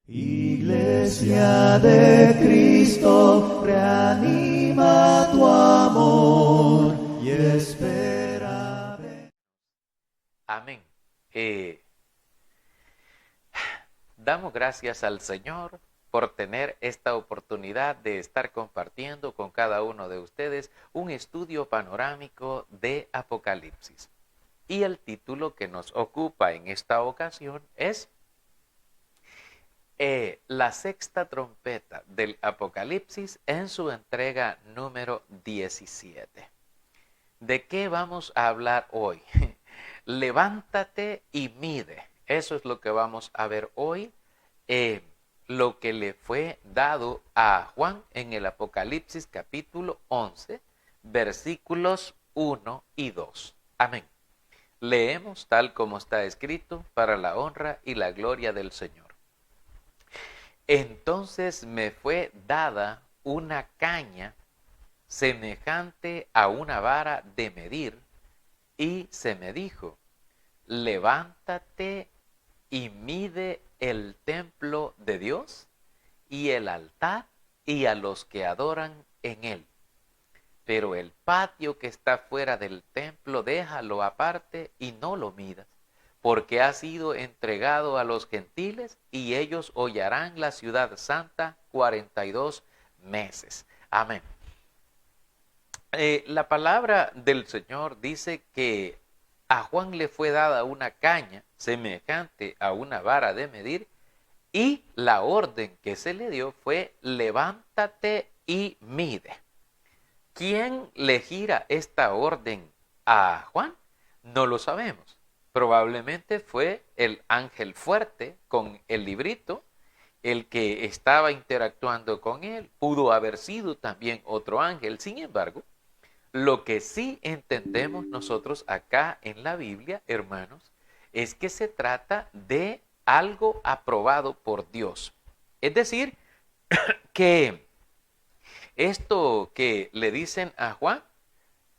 Iglesia de Cristo, reanima tu amor y espera. Amén. Damos gracias al Señor por tener esta oportunidad de estar compartiendo con cada uno de ustedes un estudio panorámico de Apocalipsis. Y el título que nos ocupa en esta ocasión es la sexta trompeta del Apocalipsis en su entrega número 17. ¿De qué vamos a hablar hoy? Levántate y mide. Eso es lo que vamos a ver hoy. Lo que le fue dado a Juan en el Apocalipsis capítulo 11, versículos 1 y 2. Amén. Leemos tal como está escrito para la honra y la gloria del Señor. Entonces me fue dada una caña semejante a una vara de medir, y se me dijo: levántate y mide el templo de Dios y el altar y a los que adoran en él. Pero el patio que está fuera del templo déjalo aparte y no lo midas, porque ha sido entregado a los gentiles y ellos hollarán la ciudad santa 42 meses. Amén. La palabra del Señor dice que a Juan le fue dada una caña semejante a una vara de medir, y la orden que se le dio fue: levántate y mide. ¿Quién le gira esta orden a Juan? No lo sabemos. Probablemente fue el ángel fuerte con el librito el que estaba interactuando con él. Pudo haber sido también otro ángel. Sin embargo, lo que sí entendemos nosotros acá en la Biblia, hermanos, es que se trata de algo aprobado por Dios. Es decir, que esto que le dicen a Juan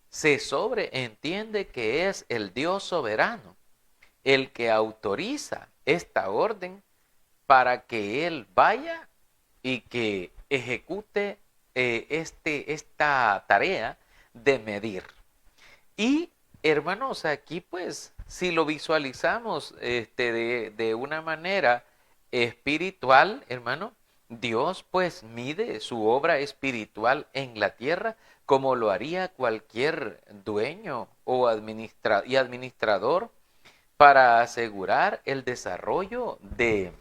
se sobreentiende que es el Dios soberano el que autoriza esta orden para que él vaya y que ejecute esta tarea de medir. Y hermanos, aquí pues si lo visualizamos de una manera espiritual, hermano, Dios pues mide su obra espiritual en la tierra como lo haría cualquier dueño o administrador para asegurar el desarrollo de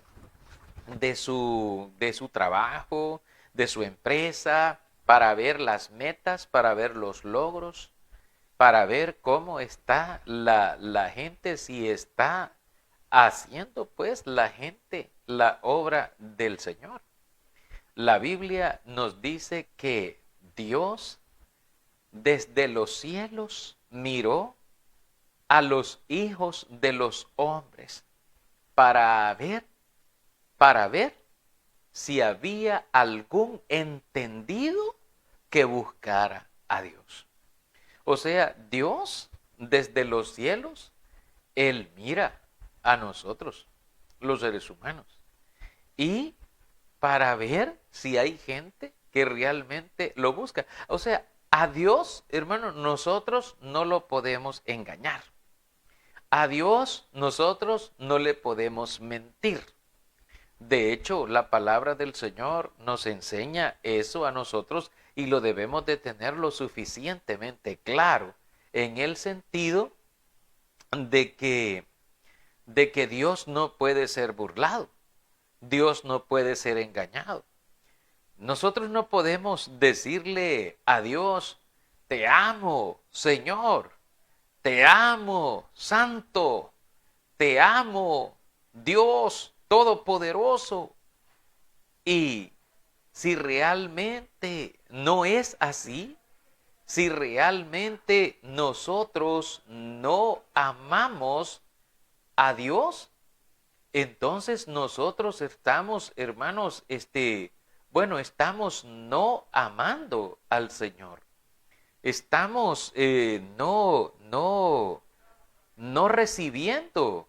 su trabajo, de su empresa, para ver las metas, para ver los logros, para ver cómo está la gente, si está haciendo pues la gente la obra del Señor. La Biblia nos dice que Dios desde los cielos miró a los hijos de los hombres para ver si había algún entendido que buscara a Dios. O sea, Dios desde los cielos, Él mira a nosotros, los seres humanos, y para ver si hay gente que realmente lo busca. O sea, a Dios, hermano, nosotros no lo podemos engañar. A Dios nosotros no le podemos mentir. De hecho, la palabra del Señor nos enseña eso a nosotros y lo debemos de tener lo suficientemente claro en el sentido de que Dios no puede ser burlado. Dios no puede ser engañado. Nosotros no podemos decirle a Dios: te amo, Señor, te amo, Santo, te amo, Dios Todopoderoso. Y si realmente no es así, si realmente nosotros no amamos a Dios, entonces nosotros estamos, hermanos, estamos no amando al Señor. Estamos no recibiendo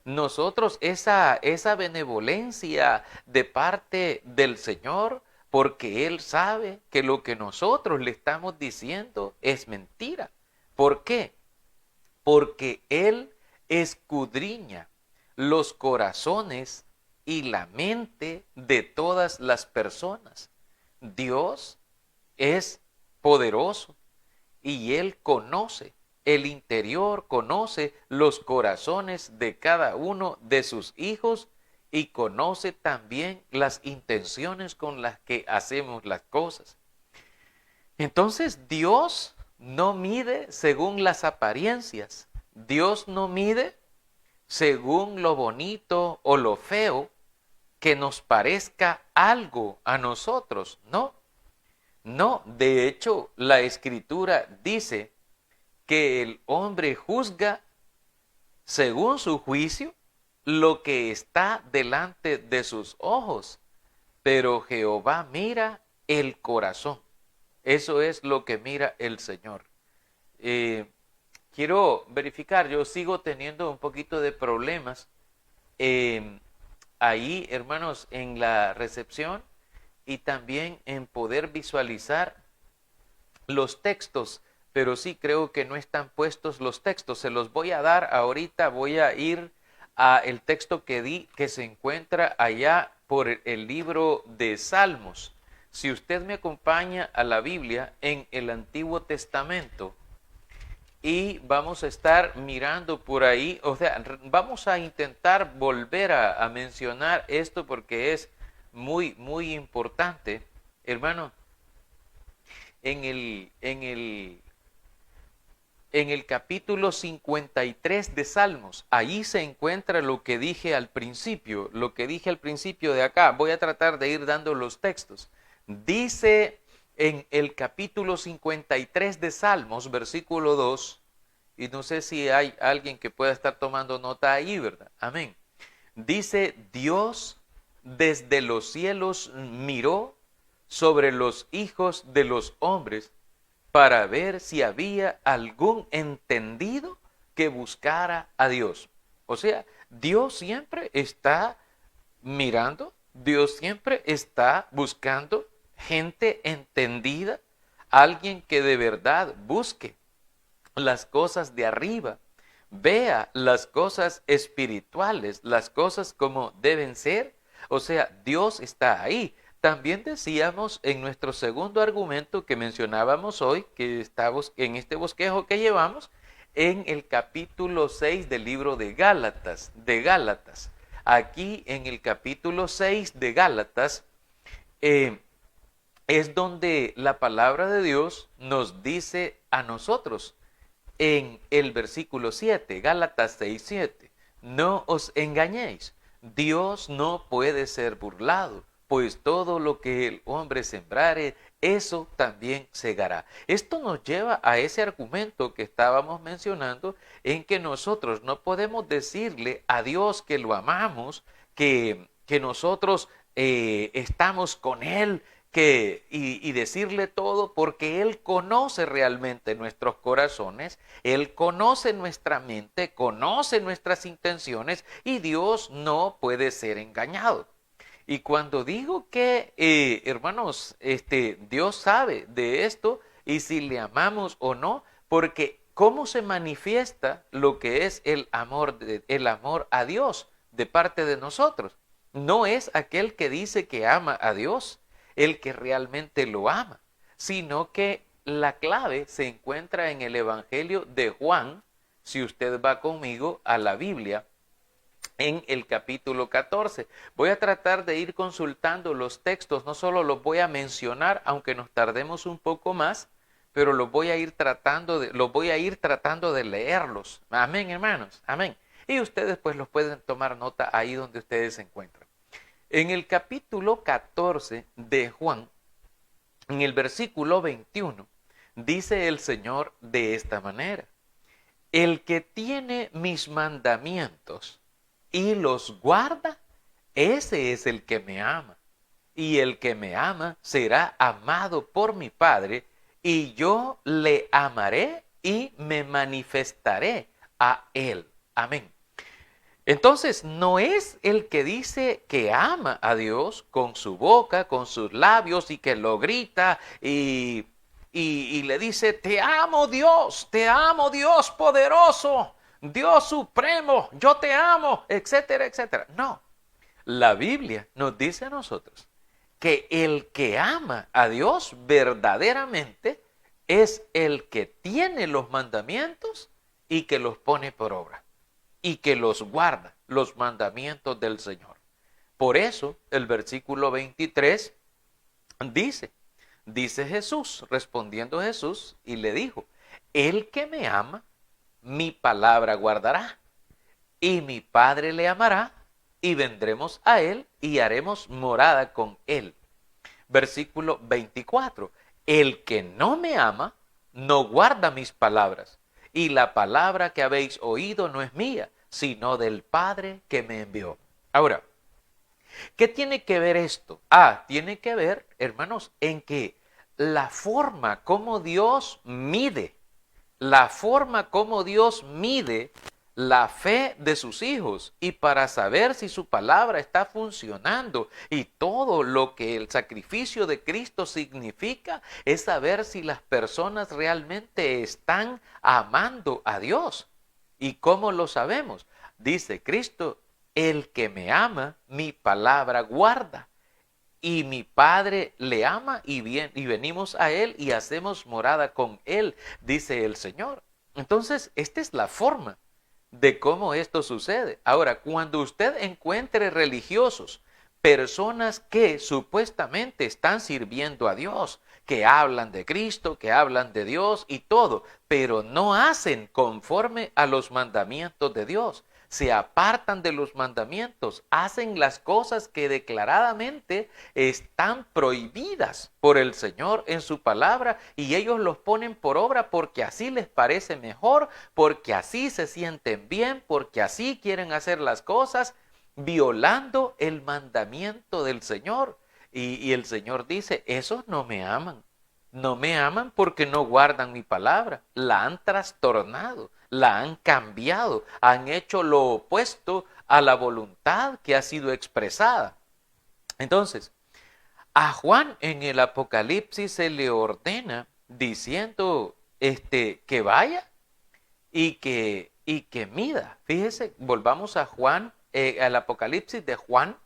nosotros esa benevolencia de parte del Señor, porque Él sabe que lo que nosotros le estamos diciendo es mentira. ¿Por qué? Porque Él escudriña los corazones y la mente de todas las personas. Dios es poderoso y Él conoce el interior, conoce los corazones de cada uno de sus hijos y conoce también las intenciones con las que hacemos las cosas. Entonces Dios no mide según las apariencias. Dios no mide según lo bonito o lo feo que nos parezca algo a nosotros. No, no. De hecho, la Escritura dice que el hombre juzga según su juicio lo que está delante de sus ojos, pero Jehová mira el corazón. Eso es lo que mira el Señor. Quiero verificar, yo sigo teniendo un poquito de problemas ahí, hermanos, en la recepción y también en poder visualizar los textos, pero sí creo que no están puestos los textos. Se los voy a dar ahorita, voy a ir a el texto que di, que se encuentra allá por el libro de Salmos. Si usted me acompaña a la Biblia en el Antiguo Testamento, y vamos a estar mirando por ahí, o sea, vamos a intentar volver a mencionar esto porque es muy, muy importante, hermano. En el capítulo 53 de Salmos, ahí se encuentra lo que dije al principio, de acá. Voy a tratar de ir dando los textos. Dice en el capítulo 53 de Salmos, versículo 2, y no sé si hay alguien que pueda estar tomando nota ahí, ¿verdad? Amén. Dice, Dios desde los cielos miró sobre los hijos de los hombres para ver si había algún entendido que buscara a Dios. O sea, Dios siempre está mirando, Dios siempre está buscando gente entendida, alguien que de verdad busque las cosas de arriba, vea las cosas espirituales, las cosas como deben ser. O sea, Dios está ahí. También decíamos en nuestro segundo argumento que mencionábamos hoy, que estamos en este bosquejo que llevamos, en el capítulo 6 del libro de Gálatas, Aquí en el capítulo 6 de Gálatas es donde la palabra de Dios nos dice a nosotros, en el versículo 7, Gálatas 6, 7, no os engañéis, Dios no puede ser burlado, pues todo lo que el hombre sembrare, eso también segará. Esto nos lleva a ese argumento que estábamos mencionando, en que nosotros no podemos decirle a Dios que lo amamos, que nosotros estamos con Él, y decirle todo, porque Él conoce realmente nuestros corazones, Él conoce nuestra mente, conoce nuestras intenciones, y Dios no puede ser engañado. Y cuando digo que, hermanos, Dios sabe de esto y si le amamos o no, porque ¿cómo se manifiesta lo que es el amor a Dios de parte de nosotros? No es aquel que dice que ama a Dios el que realmente lo ama, sino que la clave se encuentra en el Evangelio de Juan. Si usted va conmigo a la Biblia, en el capítulo 14. Voy a tratar de ir consultando los textos, no solo los voy a mencionar, aunque nos tardemos un poco más, pero los voy a ir tratando de leerlos. Amén, hermanos, amén. Y ustedes pues los pueden tomar nota ahí donde ustedes se encuentran. En el capítulo 14 de Juan, en el versículo 21, dice el Señor de esta manera: el que tiene mis mandamientos y los guarda, ese es el que me ama. Y el que me ama será amado por mi Padre, y yo le amaré y me manifestaré a él. Amén. Entonces, no es el que dice que ama a Dios con su boca, con sus labios y que lo grita y le dice, te amo Dios poderoso, Dios supremo, yo te amo, etcétera, etcétera. No, la Biblia nos dice a nosotros que el que ama a Dios verdaderamente es el que tiene los mandamientos y que los pone por obra y que los guarda, los mandamientos del Señor. Por eso el versículo 23 dice Jesús, respondiendo Jesús, y le dijo, el que me ama, mi palabra guardará, y mi Padre le amará, y vendremos a él y haremos morada con él. Versículo 24, el que no me ama, no guarda mis palabras, y la palabra que habéis oído no es mía, sino del Padre que me envió. Ahora, ¿qué tiene que ver esto? Tiene que ver, hermanos, en que la forma como Dios mide, la forma como Dios mide la fe de sus hijos y para saber si su palabra está funcionando y todo lo que el sacrificio de Cristo significa es saber si las personas realmente están amando a Dios. ¿Y cómo lo sabemos? Dice Cristo, el que me ama, mi palabra guarda. Y mi Padre le ama y venimos a Él y hacemos morada con Él, dice el Señor. Entonces, esta es la forma de cómo esto sucede. Ahora, cuando usted encuentre religiosos, personas que supuestamente están sirviendo a Dios, que hablan de Cristo, que hablan de Dios y todo, pero no hacen conforme a los mandamientos de Dios, se apartan de los mandamientos, hacen las cosas que declaradamente están prohibidas por el Señor en su palabra y ellos los ponen por obra porque así les parece mejor, porque así se sienten bien, porque así quieren hacer las cosas, violando el mandamiento del Señor. Y el Señor dice, esos no me aman. No me aman porque no guardan mi palabra. La han trastornado, la han cambiado, han hecho lo opuesto a la voluntad que ha sido expresada. Entonces, a Juan en el Apocalipsis se le ordena diciendo que vaya y que mida. Fíjese, volvamos a Juan, al Apocalipsis de Juan,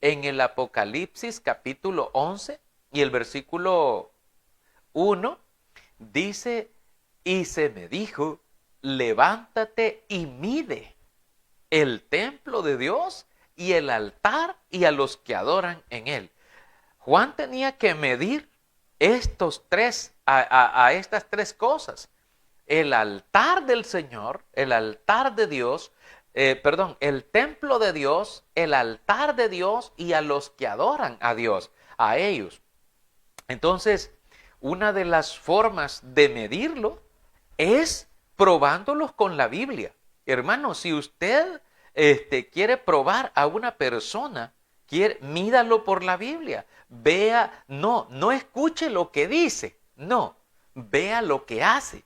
en el Apocalipsis capítulo 11 y el versículo 1 dice, y se me dijo, levántate y mide el templo de Dios y el altar y a los que adoran en él. Juan tenía que medir estas tres cosas. El altar del Señor, el altar de Dios, el templo de Dios, el altar de Dios y a los que adoran a Dios, a ellos. Entonces, una de las formas de medirlo es probándolos con la Biblia. Hermano, si usted quiere probar a una persona, mídalo por la Biblia. Vea, no escuche lo que dice, no, vea lo que hace.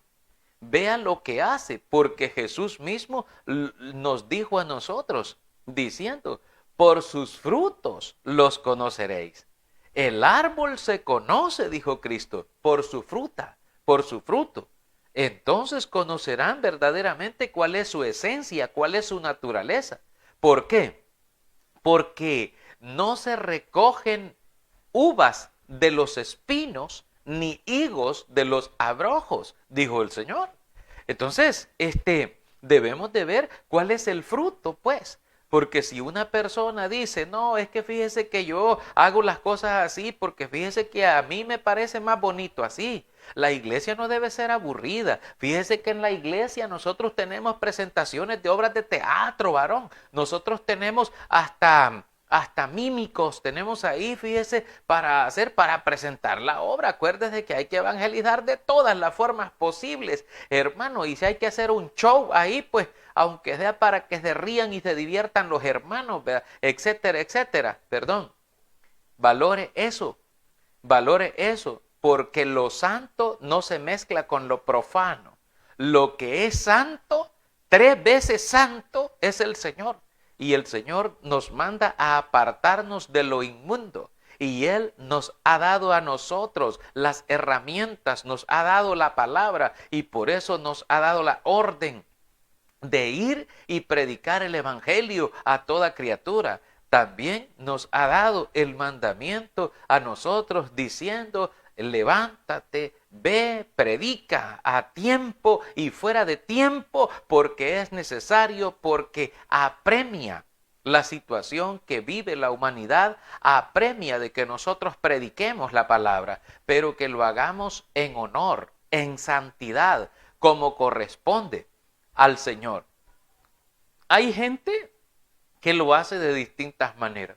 Vea lo que hace, porque Jesús mismo nos dijo a nosotros, diciendo, por sus frutos los conoceréis. El árbol se conoce, dijo Cristo, por su fruta, por su fruto. Entonces conocerán verdaderamente cuál es su esencia, cuál es su naturaleza. ¿Por qué? Porque no se recogen uvas de los espinos, ni higos de los abrojos, dijo el Señor. Entonces, debemos de ver cuál es el fruto, pues. Porque si una persona dice, no, es que fíjese que yo hago las cosas así, porque fíjese que a mí me parece más bonito así. La iglesia no debe ser aburrida. Fíjese que en la iglesia nosotros tenemos presentaciones de obras de teatro, varón. Nosotros tenemos hasta mímicos, tenemos ahí, fíjese, para presentar la obra. Acuérdese que hay que evangelizar de todas las formas posibles, hermano, y si hay que hacer un show ahí, pues, aunque sea para que se rían y se diviertan los hermanos, ¿verdad? Etcétera, etcétera, valore eso, porque lo santo no se mezcla con lo profano. Lo que es santo, 3 veces santo, es el Señor. y el Señor nos manda a apartarnos de lo inmundo. Y Él nos ha dado a nosotros las herramientas, nos ha dado la palabra y por eso nos ha dado la orden de ir y predicar el evangelio a toda criatura. También nos ha dado el mandamiento a nosotros diciendo: levántate, ve, predica a tiempo y fuera de tiempo, porque es necesario, porque apremia la situación que vive la humanidad, apremia de que nosotros prediquemos la palabra, pero que lo hagamos en honor, en santidad, como corresponde al Señor. Hay gente que lo hace de distintas maneras.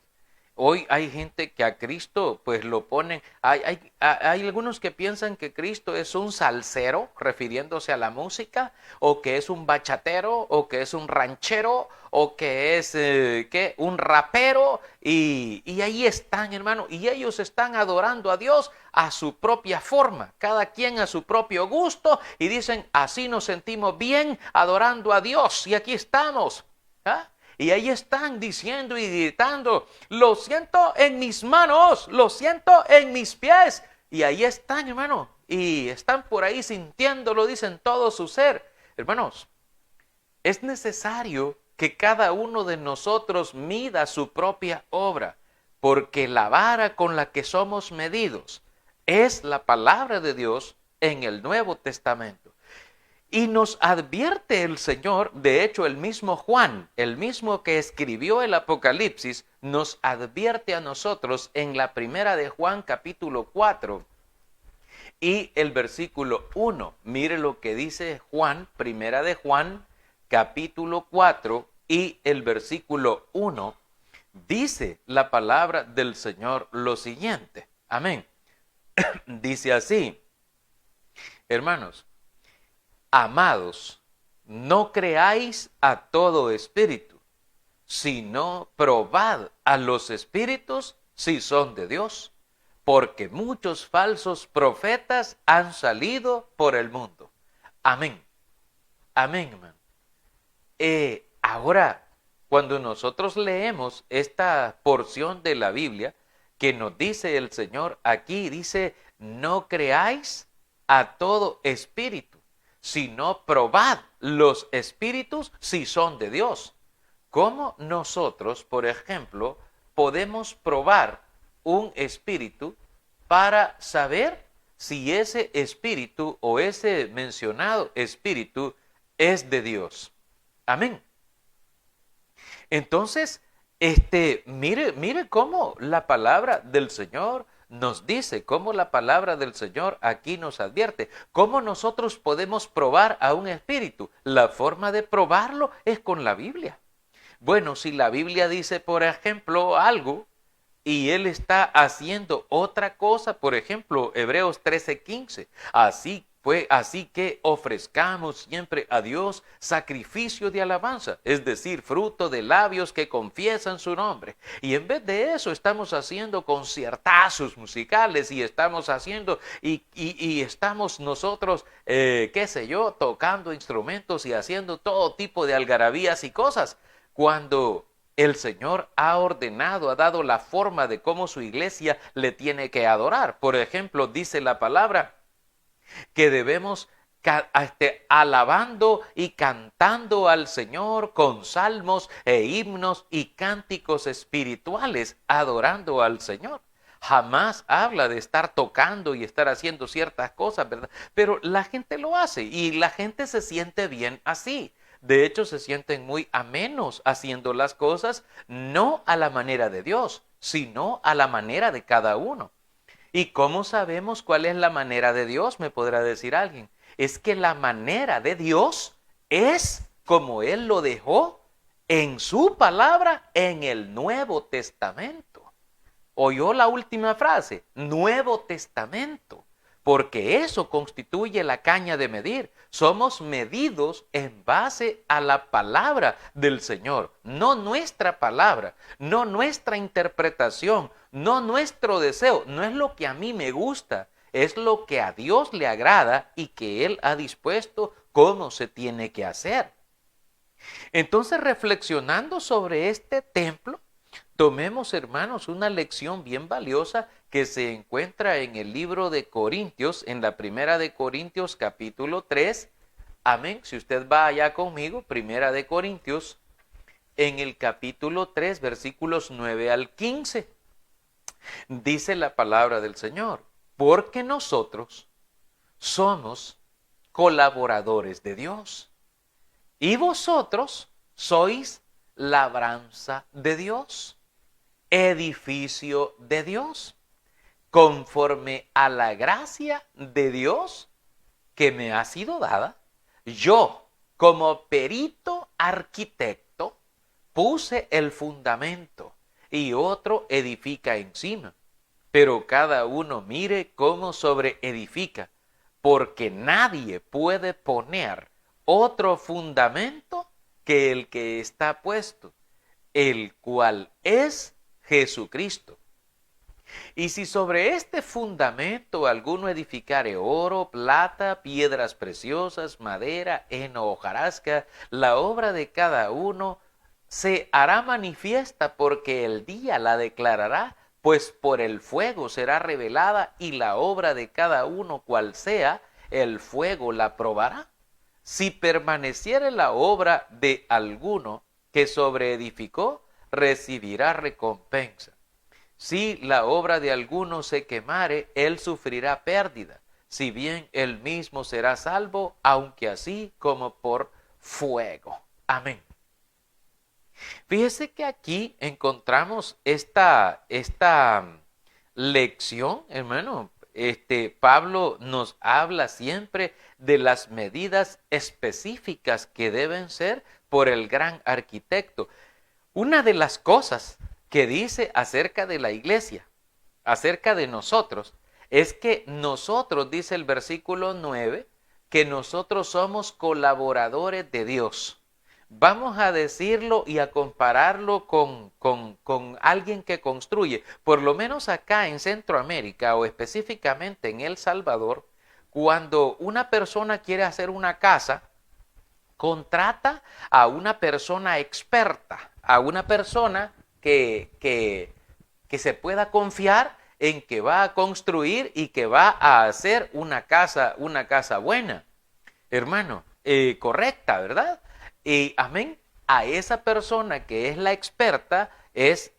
Hoy hay gente que a Cristo pues lo ponen, hay algunos que piensan que Cristo es un salsero, refiriéndose a la música, o que es un bachatero, o que es un ranchero, o que es un rapero, y ahí están, hermano, y ellos están adorando a Dios a su propia forma, cada quien a su propio gusto, y dicen: así nos sentimos bien adorando a Dios, y aquí estamos, ¿ah? Y ahí están diciendo y gritando: lo siento en mis manos, lo siento en mis pies. Y ahí están, hermano, y están por ahí sintiéndolo, dicen todo su ser. Hermanos, es necesario que cada uno de nosotros mida su propia obra, porque la vara con la que somos medidos es la palabra de Dios en el Nuevo Testamento. Y nos advierte el Señor, de hecho el mismo Juan, el mismo que escribió el Apocalipsis, nos advierte a nosotros en la primera de Juan capítulo 4 y el versículo 1. Mire lo que dice Juan, primera de Juan capítulo 4 y el versículo 1. Dice la palabra del Señor lo siguiente. Amén. Dice así: hermanos, amados, no creáis a todo espíritu, sino probad a los espíritus si son de Dios, porque muchos falsos profetas han salido por el mundo. Amén. Amén, hermano. Ahora, cuando nosotros leemos esta porción de la Biblia que nos dice el Señor aquí, dice: no creáis a todo espíritu, sino probad los espíritus si son de Dios. ¿Cómo nosotros, por ejemplo, podemos probar un espíritu para saber si ese espíritu o ese mencionado espíritu es de Dios? Amén. Entonces, mire cómo la palabra del Señor nos dice, cómo la palabra del Señor aquí nos advierte, cómo nosotros podemos probar a un espíritu. La forma de probarlo es con la Biblia. Bueno, si la Biblia dice, por ejemplo, algo y él está haciendo otra cosa, por ejemplo, Hebreos 13:15, así que ofrezcamos siempre a Dios sacrificio de alabanza, es decir, fruto de labios que confiesan su nombre. Y en vez de eso estamos haciendo conciertazos musicales y estamos haciendo y estamos nosotros, tocando instrumentos y haciendo todo tipo de algarabías y cosas, cuando el Señor ha ordenado, ha dado la forma de cómo su iglesia le tiene que adorar. Por ejemplo, dice la palabra que debemos alabando y cantando al Señor con salmos e himnos y cánticos espirituales, adorando al Señor. Jamás habla de estar tocando y estar haciendo ciertas cosas, ¿verdad? Pero la gente lo hace y la gente se siente bien así. De hecho, se sienten muy amenos haciendo las cosas, no a la manera de Dios, sino a la manera de cada uno. ¿Y cómo sabemos cuál es la manera de Dios? Me podrá decir alguien. Es que la manera de Dios es como Él lo dejó en su palabra en el Nuevo Testamento. ¿Oyó la última frase? Nuevo Testamento. Porque eso constituye la caña de medir. Somos medidos en base a la palabra del Señor, no nuestra palabra, no nuestra interpretación, no nuestro deseo, no es lo que a mí me gusta, es lo que a Dios le agrada y que Él ha dispuesto cómo se tiene que hacer. Entonces, reflexionando sobre este templo, tomemos, hermanos, una lección bien valiosa que se encuentra en el libro de Corintios, en la primera de Corintios capítulo 3. Amén. Si usted va allá conmigo, primera de Corintios, en el capítulo 3, versículos 9 al 15. Dice la palabra del Señor, porque nosotros somos colaboradores de Dios y vosotros sois labranza de Dios, edificio de Dios, conforme a la gracia de Dios que me ha sido dada. Yo, como perito arquitecto, puse el fundamento y otro edifica encima. Pero cada uno mire cómo sobreedifica, porque nadie puede poner otro fundamento que el que está puesto, el cual es Jesucristo. Y si sobre este fundamento alguno edificare oro, plata, piedras preciosas, madera, heno, hojarasca, la obra de cada uno se hará manifiesta, porque el día la declarará, pues por el fuego será revelada, y la obra de cada uno, cual sea, el fuego la probará. Si permaneciere la obra de alguno que sobreedificó, recibirá recompensa. Si la obra de alguno se quemare, él sufrirá pérdida, si bien él mismo será salvo, aunque así como por fuego. Amén. Fíjese que aquí encontramos esta lección, hermano. Pablo nos habla siempre de las medidas específicas que deben ser por el gran arquitecto. Una de las cosas que dice acerca de la iglesia, acerca de nosotros, es que nosotros, dice el versículo 9, que nosotros somos colaboradores de Dios. Vamos a decirlo y a compararlo con alguien que construye. Por lo menos acá en Centroamérica o específicamente en El Salvador, cuando una persona quiere hacer una casa, contrata a una persona experta, a una persona que se pueda confiar en que va a construir y que va a hacer una casa buena, hermano, correcta, ¿verdad? Y amén, a esa persona que es la experta es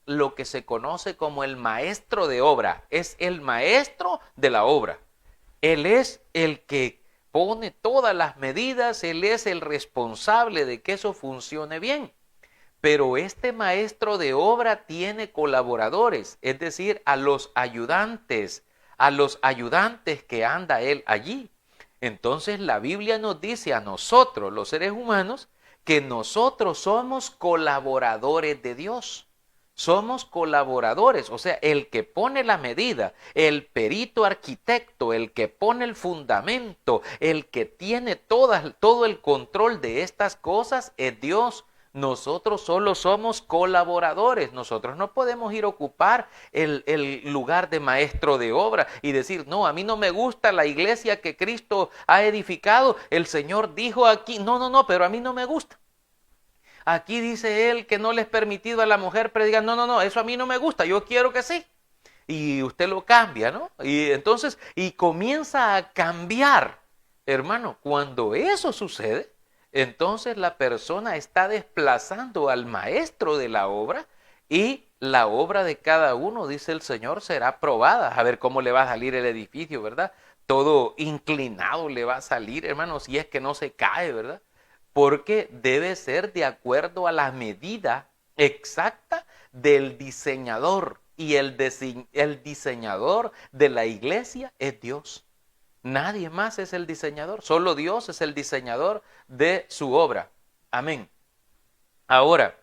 lo que se conoce como el maestro de obra, es el maestro de la obra. Él es el que pone todas las medidas, él es el responsable de que eso funcione bien. Pero este maestro de obra tiene colaboradores, es decir, a los ayudantes que anda él allí. Entonces la Biblia nos dice a nosotros, los seres humanos, que nosotros somos colaboradores de Dios. Somos colaboradores, o sea, el que pone la medida, el perito arquitecto, el que pone el fundamento, el que tiene todo el control de estas cosas es Dios. Nosotros solo somos colaboradores, nosotros no podemos ir a ocupar el lugar de maestro de obra y decir, no, a mí no me gusta la iglesia que Cristo ha edificado, el Señor dijo aquí, no, pero a mí no me gusta. Aquí dice él que no le es permitido a la mujer predicar, no, eso a mí no me gusta, yo quiero que sí. Y usted lo cambia, ¿no? Y entonces, y comienza a cambiar, hermano, cuando eso sucede, entonces la persona está desplazando al maestro de la obra y la obra de cada uno, dice el Señor, será probada. A ver cómo le va a salir el edificio, ¿verdad? Todo inclinado le va a salir, hermano, si es que no se cae, ¿verdad? Porque debe ser de acuerdo a la medida exacta del diseñador. Y el diseñador de la iglesia es Dios. Nadie más es el diseñador, solo Dios es el diseñador de su obra. Amén. Ahora,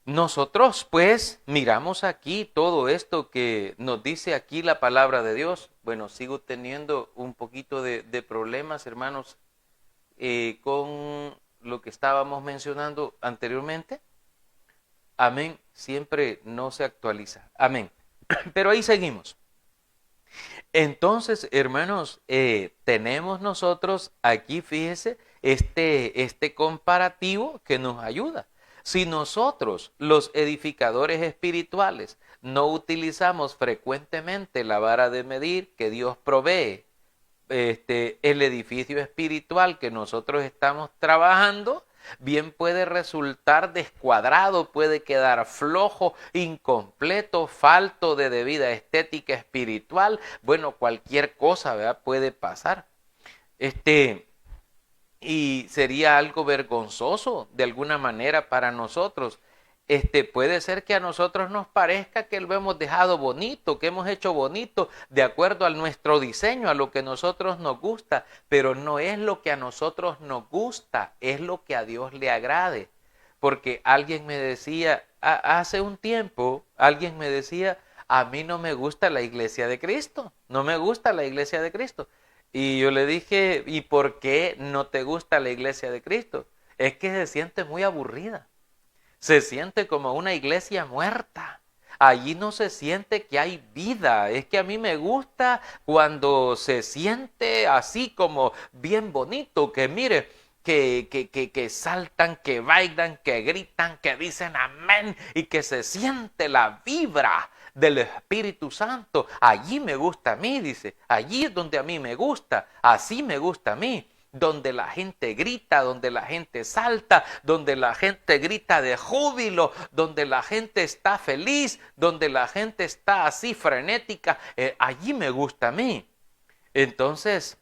nosotros pues miramos aquí todo esto que nos dice aquí la palabra de Dios. Bueno, sigo teniendo un poquito de problemas, hermanos, con lo que estábamos mencionando anteriormente. Amén. Siempre no se actualiza. Amén. Pero ahí seguimos. Entonces, hermanos, tenemos nosotros aquí, fíjese, este comparativo que nos ayuda. Si nosotros, los edificadores espirituales, no utilizamos frecuentemente la vara de medir que Dios provee, el edificio espiritual que nosotros estamos trabajando, bien puede resultar descuadrado, puede quedar flojo, incompleto, falto de debida estética espiritual. Bueno, cualquier cosa, ¿verdad?, puede pasar. Y sería algo vergonzoso de alguna manera para nosotros. Puede ser que a nosotros nos parezca que lo hemos dejado bonito, que hemos hecho bonito de acuerdo a nuestro diseño, a lo que a nosotros nos gusta, pero no es lo que a nosotros nos gusta, es lo que a Dios le agrade. Porque alguien me decía, hace un tiempo, alguien me decía, a mí no me gusta la iglesia de Cristo, no me gusta la iglesia de Cristo. Y yo le dije, ¿y por qué no te gusta la iglesia de Cristo? Es que se siente muy aburrida. Se siente como una iglesia muerta. Allí no se siente que hay vida. Es que a mí me gusta cuando se siente así como bien bonito, que mire, que saltan, que bailan, que gritan, que dicen amén y que se siente la vibra del Espíritu Santo. Allí me gusta a mí, dice. Allí es donde a mí me gusta. Así me gusta a mí. Donde la gente grita, donde la gente salta, donde la gente grita de júbilo, donde la gente está feliz, donde la gente está así frenética, allí me gusta a mí. Entonces,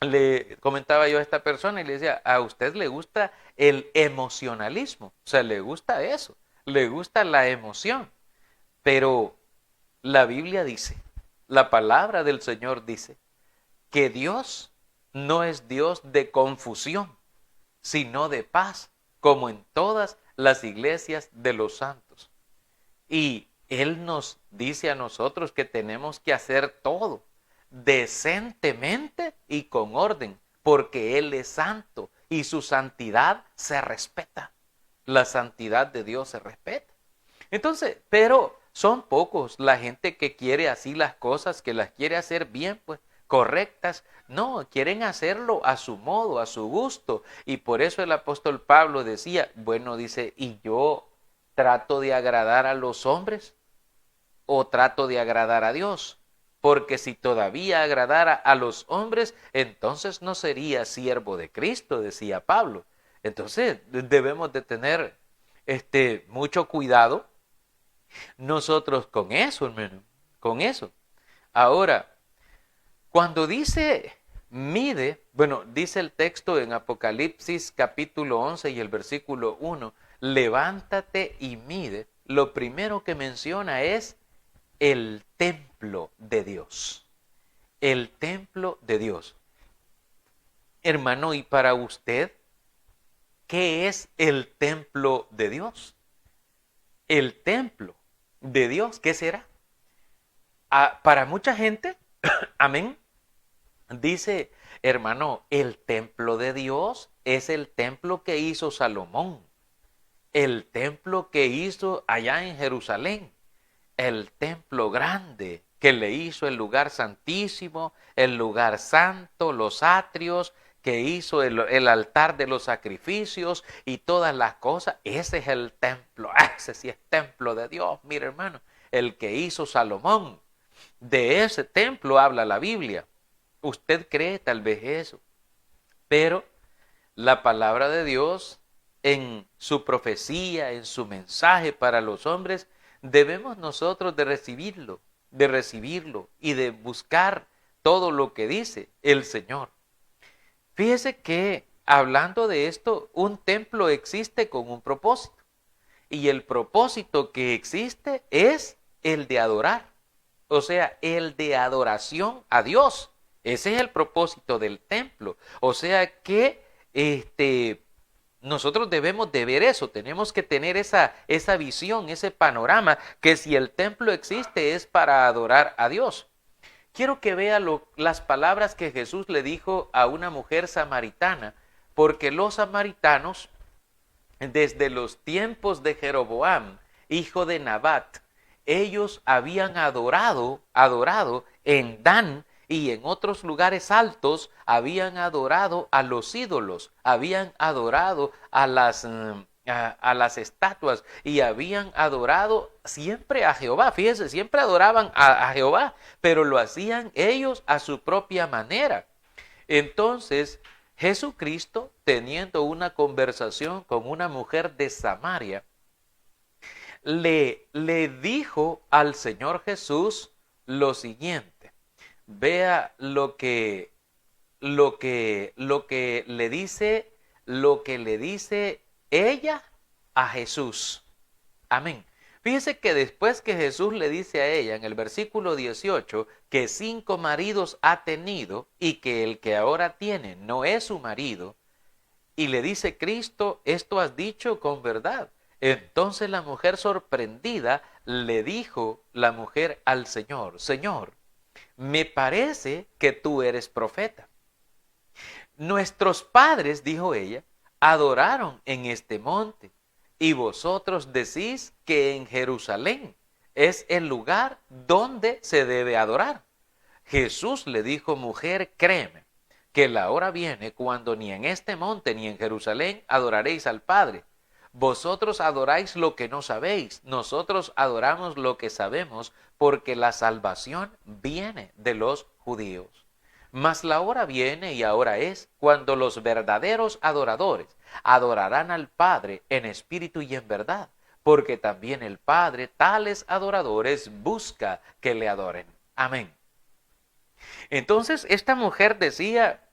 le comentaba yo a esta persona y le decía, a usted le gusta el emocionalismo, o sea, le gusta eso, le gusta la emoción, pero la Biblia dice, la palabra del Señor dice, que Dios no es Dios de confusión, sino de paz, como en todas las iglesias de los santos. Y Él nos dice a nosotros que tenemos que hacer todo decentemente y con orden, porque Él es santo y su santidad se respeta. La santidad de Dios se respeta. Entonces, pero son pocos la gente que quiere así las cosas, que las quiere hacer bien, pues, correctas. No, quieren hacerlo a su modo, a su gusto. Y por eso el apóstol Pablo decía, bueno, dice, ¿y yo trato de agradar a los hombres o trato de agradar a Dios? Porque si todavía agradara a los hombres, entonces no sería siervo de Cristo, decía Pablo. Entonces debemos de tener mucho cuidado nosotros con eso, hermano, con eso. Ahora, cuando dice mide, bueno, dice el texto en Apocalipsis capítulo 11 y el versículo 1, levántate y mide, lo primero que menciona es el templo de Dios. El templo de Dios. Hermano, ¿y para usted qué es el templo de Dios? El templo de Dios, ¿qué será? Para mucha gente, amén, dice, hermano, el templo de Dios es el templo que hizo Salomón, el templo que hizo allá en Jerusalén, el templo grande que le hizo el lugar santísimo, el lugar santo, los atrios, que hizo el altar de los sacrificios y todas las cosas. Ese es el templo, ese sí es templo de Dios, mire hermano, el que hizo Salomón. De ese templo habla la Biblia. Usted cree tal vez eso, pero la palabra de Dios en su profecía, en su mensaje para los hombres, debemos nosotros de recibirlo y de buscar todo lo que dice el Señor. Fíjese que hablando de esto, un templo existe con un propósito. Y el propósito que existe es el de adorar. O sea, el de adoración a Dios. Ese es el propósito del templo. O sea que nosotros debemos de ver eso. Tenemos que tener esa visión, ese panorama, que si el templo existe es para adorar a Dios. Quiero que vea las palabras que Jesús le dijo a una mujer samaritana, porque los samaritanos, desde los tiempos de Jeroboam, hijo de Nabat, ellos habían adorado en Dan y en otros lugares altos habían adorado a los ídolos, habían adorado a las estatuas y habían adorado siempre a Jehová. Fíjense, siempre adoraban a Jehová, pero lo hacían ellos a su propia manera. Entonces, Jesucristo, teniendo una conversación con una mujer de Samaria, le dijo al Señor Jesús lo siguiente. Vea lo que le dice ella a Jesús. Amén. Fíjese que después que Jesús le dice a ella en el versículo 18 que 5 maridos ha tenido y que el que ahora tiene no es su marido, y le dice Cristo, esto has dicho con verdad. Entonces la mujer sorprendida le dijo la mujer al Señor, Señor, me parece que tú eres profeta. Nuestros padres, dijo ella, adoraron en este monte, y vosotros decís que en Jerusalén es el lugar donde se debe adorar. Jesús le dijo, mujer, créeme, que la hora viene cuando ni en este monte ni en Jerusalén adoraréis al Padre. Vosotros adoráis lo que no sabéis, nosotros adoramos lo que sabemos, porque la salvación viene de los judíos. Mas la hora viene y ahora es cuando los verdaderos adoradores adorarán al Padre en espíritu y en verdad, porque también el Padre tales adoradores busca que le adoren. Amén. Entonces esta mujer decía,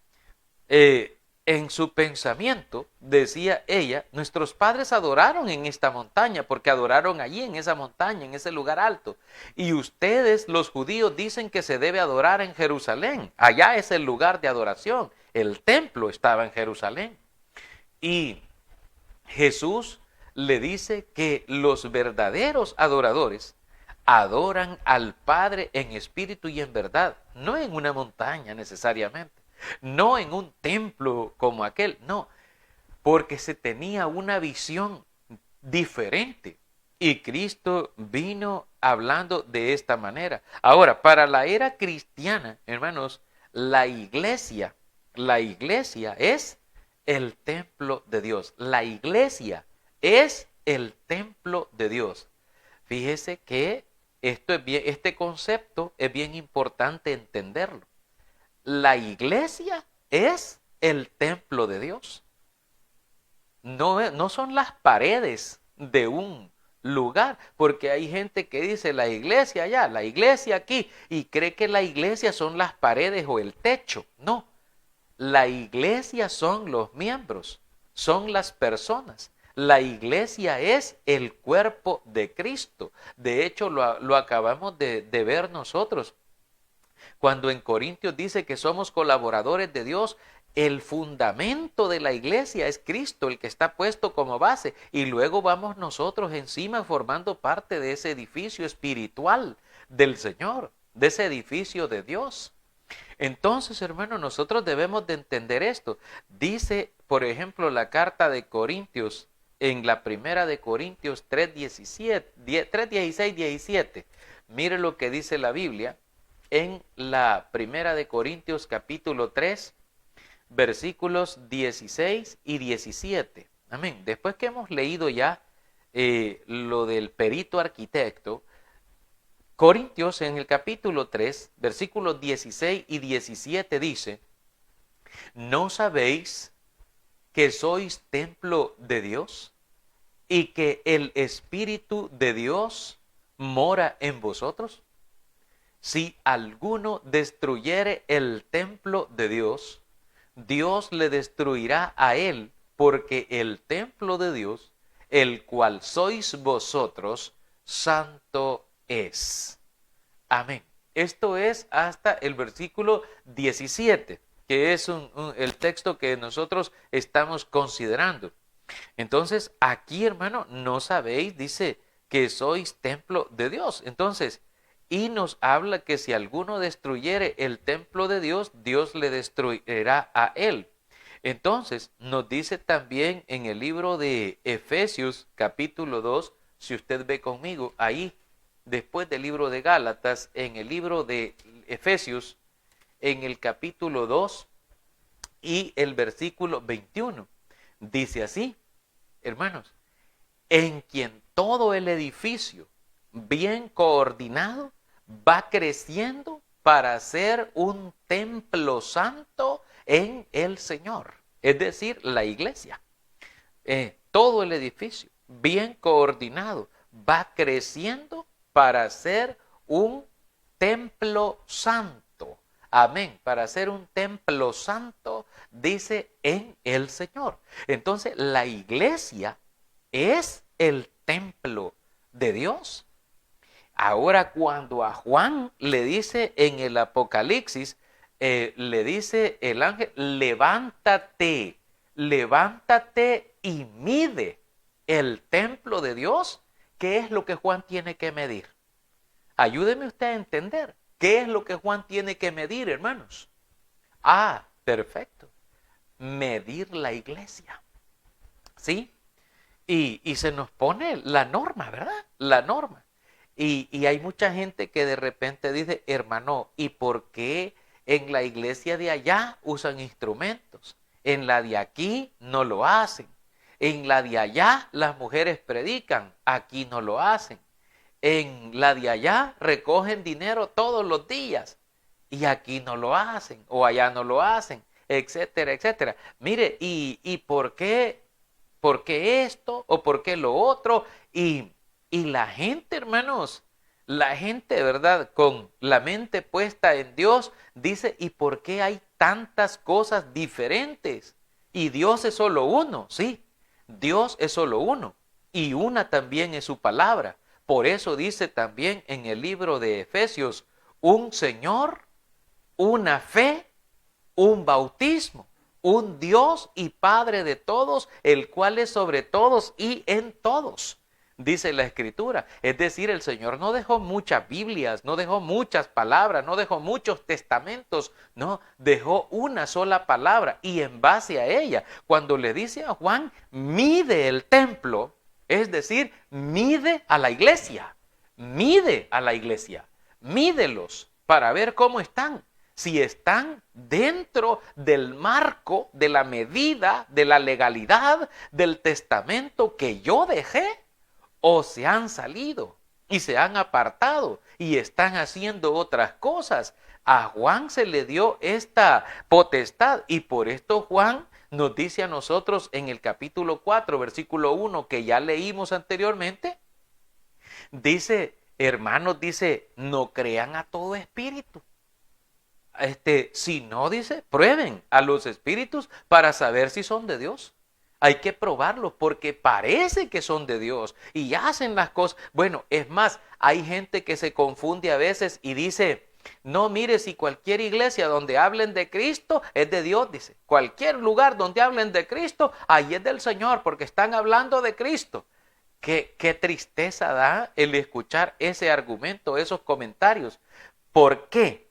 en su pensamiento, decía ella, nuestros padres adoraron en esta montaña, porque adoraron allí en esa montaña, en ese lugar alto. Y ustedes, los judíos, dicen que se debe adorar en Jerusalén. Allá es el lugar de adoración. El templo estaba en Jerusalén. Y Jesús le dice que los verdaderos adoradores adoran al Padre en espíritu y en verdad, no en una montaña necesariamente, no en un templo como aquel, no, porque se tenía una visión diferente y Cristo vino hablando de esta manera. Ahora, para la era cristiana, hermanos, la iglesia es el templo de Dios. La iglesia es el templo de Dios. Fíjese que este concepto es bien importante entenderlo. La iglesia es el templo de Dios. No son las paredes de un lugar, porque hay gente que dice la iglesia allá, la iglesia aquí, y cree que la iglesia son las paredes o el techo. No, la iglesia son los miembros, son las personas. La iglesia es el cuerpo de Cristo. De hecho, lo acabamos de ver nosotros. Cuando en Corintios dice que somos colaboradores de Dios, el fundamento de la iglesia es Cristo, el que está puesto como base. Y luego vamos nosotros encima formando parte de ese edificio espiritual del Señor, de ese edificio de Dios. Entonces, hermano, nosotros debemos de entender esto. Dice, por ejemplo, la carta de Corintios, en la primera de Corintios 3:16-17. Mire lo que dice la Biblia en la primera de Corintios capítulo 3, versículos 16 y 17. Amén. Después que hemos leído ya lo del perito arquitecto, Corintios en el capítulo 3, versículos 16 y 17 dice, ¿no sabéis que sois templo de Dios y que el Espíritu de Dios mora en vosotros? Si alguno destruyere el templo de Dios, Dios le destruirá a él, porque el templo de Dios, el cual sois vosotros, santo es. Amén. Esto es hasta el versículo 17, que es el texto que nosotros estamos considerando. Entonces, aquí, hermano, no sabéis, dice, que sois templo de Dios. Entonces, y nos habla que si alguno destruyere el templo de Dios, Dios le destruirá a él. Entonces, nos dice también en el libro de Efesios, capítulo 2, si usted ve conmigo, ahí, después del libro de Gálatas, en el libro de Efesios, en el capítulo 2 y el versículo 21. Dice así, hermanos, en quien todo el edificio bien coordinado va creciendo para ser un templo santo en el Señor, es decir, la iglesia. Todo el edificio bien coordinado va creciendo para ser un templo santo. Amén. Para ser un templo santo, dice, en el Señor. Entonces, la iglesia es el templo de Dios. Ahora, cuando a Juan le dice en el Apocalipsis, le dice el ángel, levántate, levántate y mide el templo de Dios. ¿Qué es lo que Juan tiene que medir? Ayúdeme usted a entender. ¿Qué es lo que Juan tiene que medir, hermanos? Ah, perfecto. Medir la iglesia. ¿Sí? Y se nos pone la norma, ¿verdad? La norma. Y hay mucha gente que de repente dice, hermano, ¿y por qué en la iglesia de allá usan instrumentos? En la de aquí no lo hacen. En la de allá las mujeres predican, aquí no lo hacen. En la de allá recogen dinero todos los días y aquí no lo hacen o allá no lo hacen, etcétera, etcétera. Mire, ¿y por qué esto o por qué lo otro? Y la gente, hermanos, la gente, ¿verdad? Con la mente puesta en Dios, dice, ¿y por qué hay tantas cosas diferentes? Y Dios es solo uno, sí, Dios es solo uno y una también es su palabra. Por eso dice también en el libro de Efesios, un Señor, una fe, un bautismo, un Dios y Padre de todos, el cual es sobre todos y en todos, dice la Escritura. Es decir, el Señor no dejó muchas Biblias, no dejó muchas palabras, no dejó muchos testamentos, no, dejó una sola palabra y en base a ella, cuando le dice a Juan, mide el templo, es decir, mide a la iglesia, mídelos para ver cómo están. Si están dentro del marco, de la medida, de la legalidad, del testamento que yo dejé, o se han salido y se han apartado y están haciendo otras cosas. A Juan se le dio esta potestad y por esto Juan nos dice a nosotros en el capítulo 4, versículo 1, que ya leímos anteriormente, dice, hermanos, dice, no crean a todo espíritu. Si no, dice, prueben a los espíritus para saber si son de Dios. Hay que probarlos porque parece que son de Dios y hacen las cosas. Bueno, es más, hay gente que se confunde a veces y dice, no, mire, si cualquier iglesia donde hablen de Cristo es de Dios, dice. Cualquier lugar donde hablen de Cristo, ahí es del Señor porque están hablando de Cristo. Qué tristeza da el escuchar ese argumento, esos comentarios. ¿Por qué?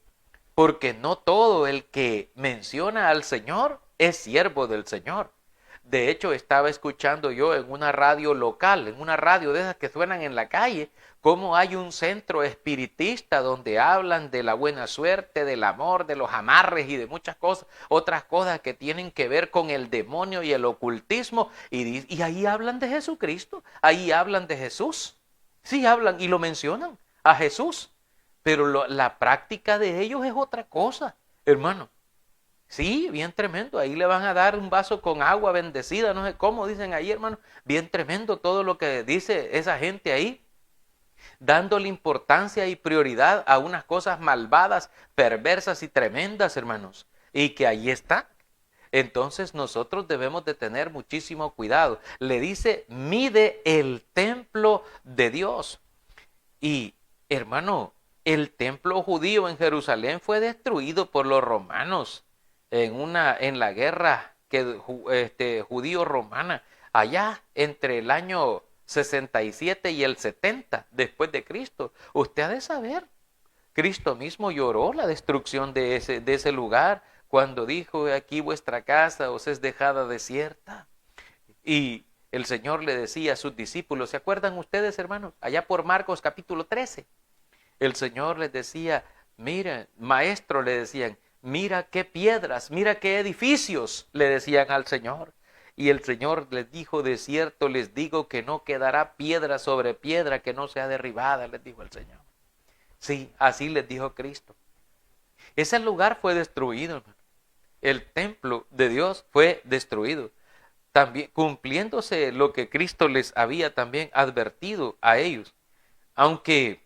Porque no todo el que menciona al Señor es siervo del Señor. De hecho, estaba escuchando yo en una radio local, en una radio de esas que suenan en la calle, cómo hay un centro espiritista donde hablan de la buena suerte, del amor, de los amarres y de muchas cosas, otras cosas que tienen que ver con el demonio y el ocultismo. Y ahí hablan de Jesucristo, ahí hablan de Jesús. Sí, hablan y lo mencionan a Jesús. Pero la práctica de ellos es otra cosa, hermano. Sí, bien tremendo. Ahí le van a dar un vaso con agua bendecida, no sé cómo dicen ahí, hermano. Bien tremendo todo lo que dice esa gente ahí, dándole importancia y prioridad a unas cosas malvadas, perversas y tremendas, hermanos. Y que ahí está. Entonces nosotros debemos de tener muchísimo cuidado. Le dice, mide el templo de Dios. Y, hermano, el templo judío en Jerusalén fue destruido por los romanos en la guerra judío-romana, allá entre el año 67 y el 70 después de Cristo. Usted ha de saber, Cristo mismo lloró la destrucción de ese lugar cuando dijo, aquí vuestra casa os es dejada desierta. Y el Señor le decía a sus discípulos, ¿se acuerdan ustedes, hermanos? Allá por Marcos capítulo 13. El Señor les decía, miren, maestro, le decían, mira qué piedras, mira qué edificios, le decían al Señor. Y el Señor les dijo, de cierto les digo que no quedará piedra sobre piedra que no sea derribada, les dijo el Señor. Sí, así les dijo Cristo. Ese lugar fue destruido, hermano. El templo de Dios fue destruido. También cumpliéndose lo que Cristo les había también advertido a ellos. Aunque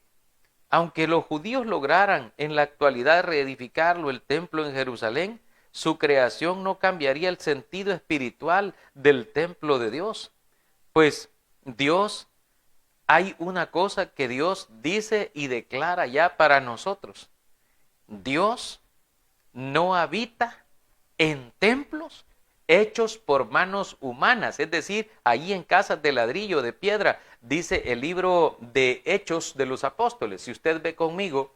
los judíos lograran en la actualidad reedificarlo, el templo en Jerusalén, su creación no cambiaría el sentido espiritual del templo de Dios. Pues Dios, hay una cosa que Dios dice y declara ya para nosotros. Dios no habita en templos hechos por manos humanas, es decir, allí en casas de ladrillo, de piedra, dice el libro de Hechos de los Apóstoles. Si usted ve conmigo,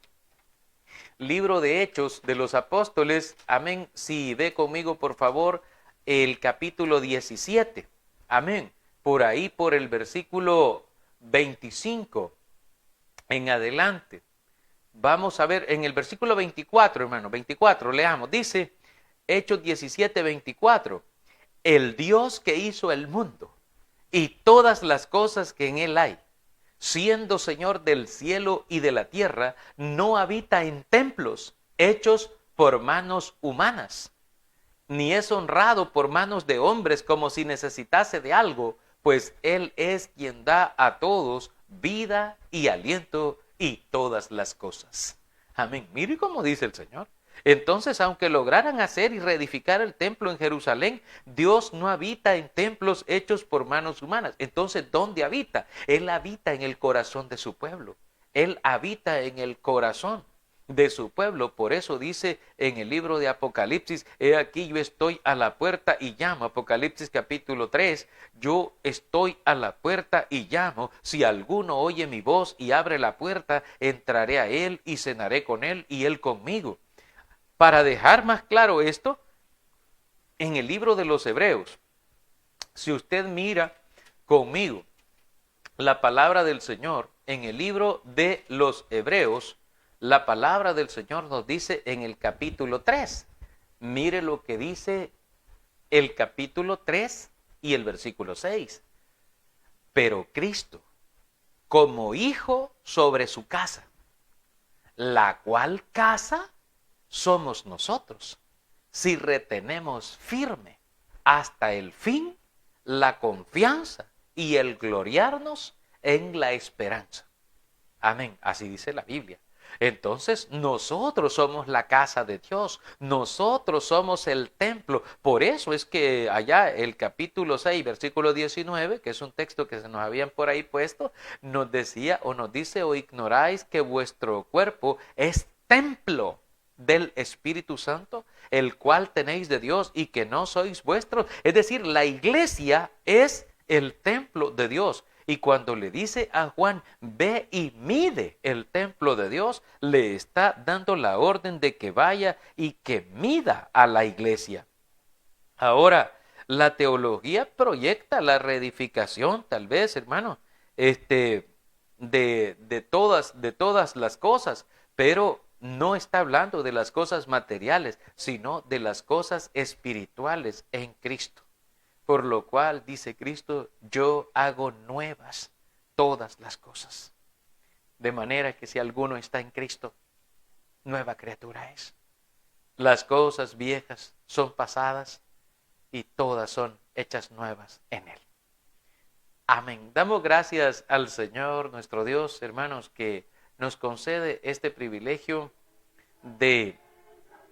libro de Hechos de los Apóstoles, amén, si ve conmigo por favor el capítulo 17, amén, por ahí por el versículo 25 en adelante. Vamos a ver en el versículo 24, hermano, 24, leamos, dice Hechos 17, 24, el Dios que hizo el mundo y todas las cosas que en él hay, siendo Señor del cielo y de la tierra, no habita en templos hechos por manos humanas, ni es honrado por manos de hombres como si necesitase de algo, pues Él es quien da a todos vida y aliento y todas las cosas. Amén. Mire cómo dice el Señor. Entonces, aunque lograran hacer y reedificar el templo en Jerusalén, Dios no habita en templos hechos por manos humanas. Entonces, ¿dónde habita? Él habita en el corazón de su pueblo. Él habita en el corazón de su pueblo. Por eso dice en el libro de Apocalipsis, he aquí yo estoy a la puerta y llamo. Apocalipsis capítulo 3, yo estoy a la puerta y llamo. Si alguno oye mi voz y abre la puerta, entraré a él y cenaré con él y él conmigo. Para dejar más claro esto, en el libro de los Hebreos, si usted mira conmigo la palabra del Señor, en el libro de los Hebreos, la palabra del Señor nos dice en el capítulo 3. Mire lo que dice el capítulo 3 y el versículo 6. Pero Cristo, como hijo sobre su casa, la cual casa somos nosotros, si retenemos firme hasta el fin la confianza y el gloriarnos en la esperanza. Amén, así dice la Biblia. Entonces nosotros somos la casa de Dios, nosotros somos el templo. Por eso es que allá el capítulo 6, versículo 19, que es un texto que se nos habían por ahí puesto, nos decía o nos dice, o ignoráis que vuestro cuerpo es templo del Espíritu Santo, el cual tenéis de Dios y que no sois vuestros. Es decir, la iglesia es el templo de Dios. Y cuando le dice a Juan, ve y mide el templo de Dios, le está dando la orden de que vaya y que mida a la iglesia. Ahora, la teología proyecta la reedificación, tal vez, hermano, de todas las cosas, pero no está hablando de las cosas materiales, sino de las cosas espirituales en Cristo. Por lo cual, dice Cristo, yo hago nuevas todas las cosas. De manera que si alguno está en Cristo, nueva criatura es. Las cosas viejas son pasadas y todas son hechas nuevas en Él. Amén. Damos gracias al Señor, nuestro Dios, hermanos, que nos concede este privilegio de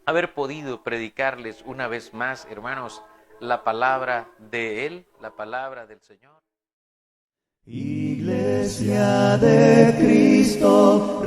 haber podido predicarles una vez más, hermanos, la palabra de Él, la palabra del Señor. Iglesia de Cristo,